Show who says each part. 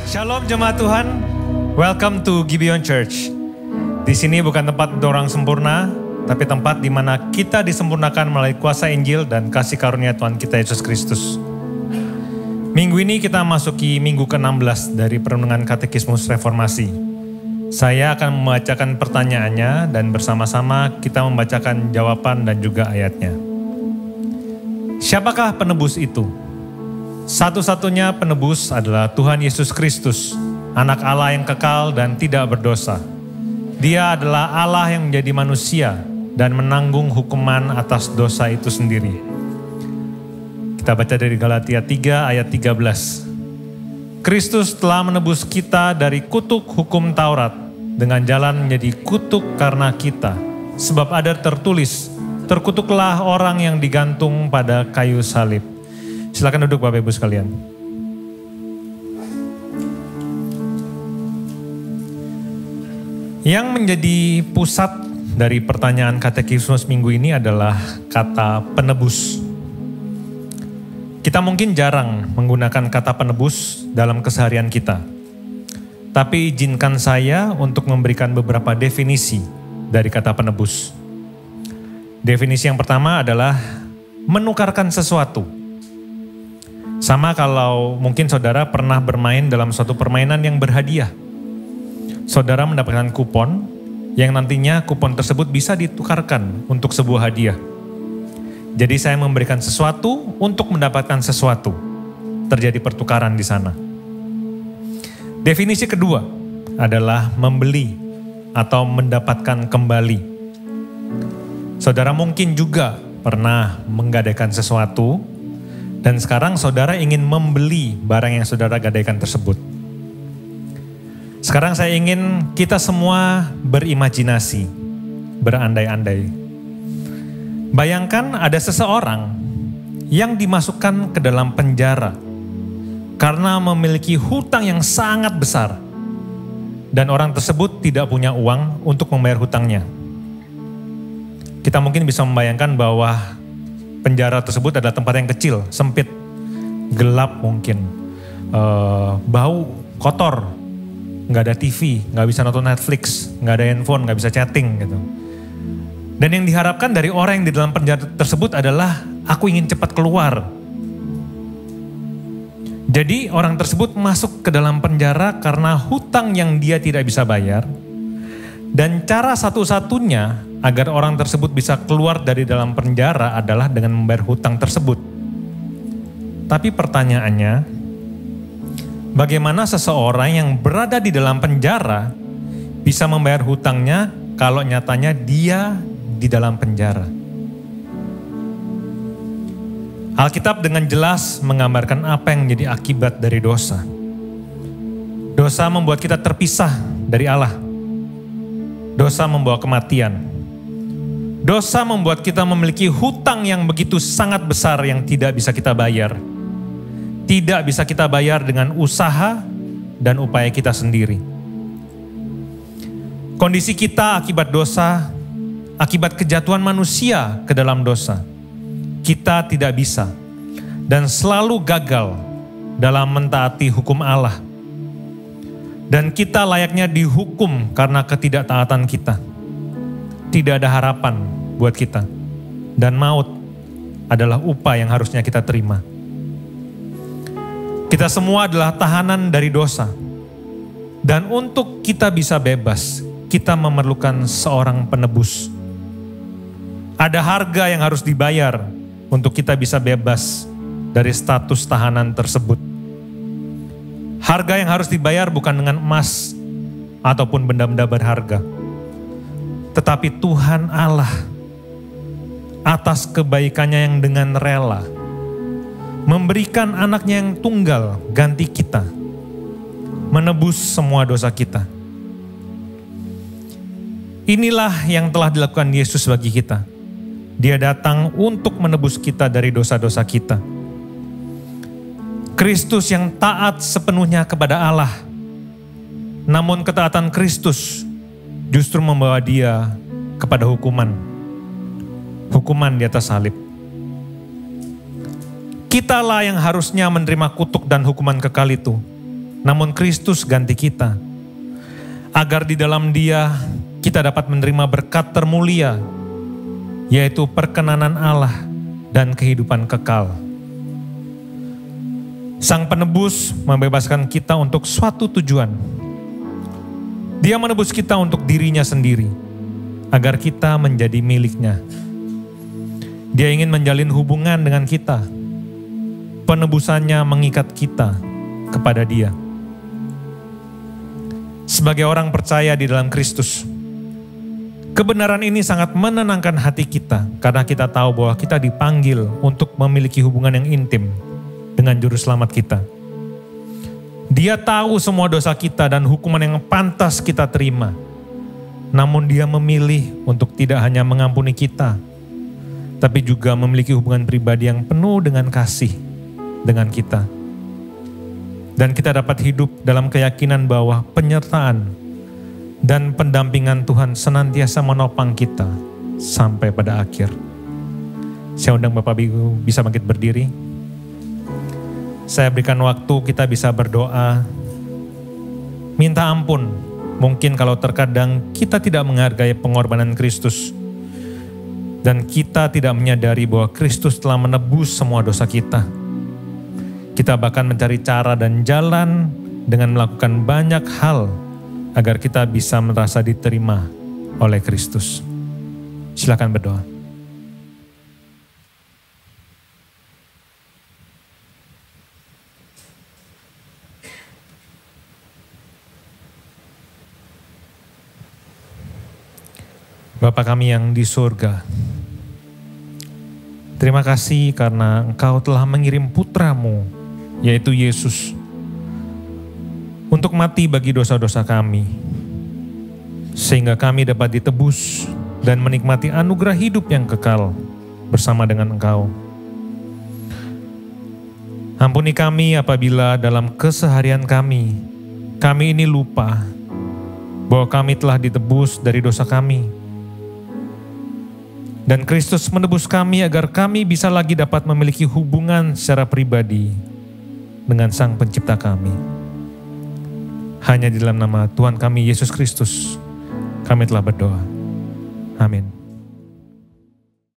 Speaker 1: Shalom jemaat Tuhan, welcome to Gibeon Church. Di sini bukan tempat untuk orang sempurna, tapi tempat di mana kita disempurnakan melalui kuasa Injil dan kasih karunia Tuhan kita Yesus Kristus. Minggu ini kita masuki minggu ke-16 dari Perenungan Katekismus Reformasi. Saya akan membacakan pertanyaannya dan bersama-sama kita membacakan jawaban dan juga ayatnya. Siapakah penebus itu? Satu-satunya penebus adalah Tuhan Yesus Kristus, anak Allah yang kekal dan tidak berdosa. Dia adalah Allah yang menjadi manusia dan menanggung hukuman atas dosa itu sendiri. Kita baca dari Galatia 3 ayat 13. Kristus telah menebus kita dari kutuk hukum Taurat dengan jalan menjadi kutuk karena kita. Sebab ada tertulis, terkutuklah orang yang digantung pada kayu salib. Silakan duduk Bapak Ibu sekalian. Yang menjadi pusat dari pertanyaan katekismus minggu ini adalah kata penebus. Kita mungkin jarang menggunakan kata penebus dalam keseharian kita. Tapi izinkan saya untuk memberikan beberapa definisi dari kata penebus. Definisi yang pertama adalah menukarkan sesuatu. Sama kalau mungkin saudara pernah bermain dalam suatu permainan yang berhadiah. Saudara mendapatkan kupon yang nantinya kupon tersebut bisa ditukarkan untuk sebuah hadiah. Jadi saya memberikan sesuatu untuk mendapatkan sesuatu. Terjadi pertukaran di sana. Definisi kedua adalah membeli atau mendapatkan kembali. Saudara mungkin juga pernah menggadaikan sesuatu dan sekarang saudara ingin membeli barang yang saudara gadaikan tersebut. Sekarang saya ingin kita semua berimajinasi, berandai-andai. Bayangkan ada seseorang yang dimasukkan ke dalam penjara karena memiliki hutang yang sangat besar. Dan orang tersebut tidak punya uang untuk membayar hutangnya. Kita mungkin bisa membayangkan bahwa penjara tersebut adalah tempat yang kecil, sempit, gelap mungkin, bau, kotor, nggak ada TV, nggak bisa nonton Netflix, nggak ada handphone, nggak bisa chatting gitu. Dan yang diharapkan dari orang yang di dalam penjara tersebut adalah aku ingin cepat keluar. Jadi orang tersebut masuk ke dalam penjara karena hutang yang dia tidak bisa bayar. Dan cara satu-satunya agar orang tersebut bisa keluar dari dalam penjara adalah dengan membayar hutang tersebut. Tapi pertanyaannya, bagaimana seseorang yang berada di dalam penjara bisa membayar hutangnya kalau nyatanya dia di dalam penjara? Alkitab dengan jelas menggambarkan apa yang menjadi akibat dari dosa. Dosa membuat kita terpisah dari Allah. Dosa membawa kematian. Dosa membuat kita memiliki hutang yang begitu sangat besar yang tidak bisa kita bayar. Tidak bisa kita bayar dengan usaha dan upaya kita sendiri. Kondisi kita akibat dosa, akibat kejatuhan manusia ke dalam dosa. Kita tidak bisa dan selalu gagal dalam mentaati hukum Allah. Dan kita layaknya dihukum karena ketidaktaatan kita. Tidak ada harapan buat kita. Dan maut adalah upah yang harusnya kita terima. Kita semua adalah tahanan dari dosa. Dan untuk kita bisa bebas, kita memerlukan seorang penebus. Ada harga yang harus dibayar untuk kita bisa bebas dari status tahanan tersebut. Harga yang harus dibayar bukan dengan emas ataupun benda-benda berharga. Tetapi Tuhan Allah atas kebaikannya yang dengan rela memberikan anaknya yang tunggal ganti kita, menebus semua dosa kita. Inilah yang telah dilakukan Yesus bagi kita. Dia datang untuk menebus kita dari dosa-dosa kita. Kristus yang taat sepenuhnya kepada Allah. Namun ketaatan Kristus justru membawa dia kepada hukuman. Hukuman di atas salib. Kitalah yang harusnya menerima kutuk dan hukuman kekal itu. namun Kristus ganti kita. Agar di dalam Dia kita dapat menerima berkat termulia, yaitu perkenanan Allah dan kehidupan kekal. Sang penebus membebaskan kita untuk suatu tujuan. Dia menebus kita untuk dirinya sendiri, agar kita menjadi miliknya. Dia ingin menjalin hubungan dengan kita. Penebusannya mengikat kita kepada Dia. Sebagai orang percaya di dalam Kristus, kebenaran ini sangat menenangkan hati kita karena kita tahu bahwa kita dipanggil untuk memiliki hubungan yang intim dengan Juru Selamat kita. Dia tahu semua dosa kita dan hukuman yang pantas kita terima. Namun Dia memilih untuk tidak hanya mengampuni kita, tapi juga memiliki hubungan pribadi yang penuh dengan kasih dengan kita. Dan kita dapat hidup dalam keyakinan bahwa penyertaan dan pendampingan Tuhan senantiasa menopang kita sampai pada akhir. Saya undang Bapak Ibu bisa bangkit berdiri. Saya berikan waktu kita bisa berdoa, minta ampun. Mungkin kalau terkadang kita tidak menghargai pengorbanan Kristus dan kita tidak menyadari bahwa Kristus telah menebus semua dosa kita. Kita bahkan mencari cara dan jalan dengan melakukan banyak hal agar kita bisa merasa diterima oleh Kristus. Silakan berdoa. Bapa kami yang di surga, terima kasih karena Engkau telah mengirim putra-Mu, yaitu Yesus, untuk mati bagi dosa-dosa kami, sehingga kami dapat ditebus dan menikmati anugerah hidup yang kekal bersama dengan Engkau. Ampuni kami apabila dalam keseharian kami ini lupa bahwa kami telah ditebus dari dosa kami, dan Kristus menebus kami agar kami bisa lagi dapat memiliki hubungan secara pribadi dengan Sang Pencipta kami. Hanya di dalam nama Tuhan kami Yesus Kristus kami telah berdoa. Amin.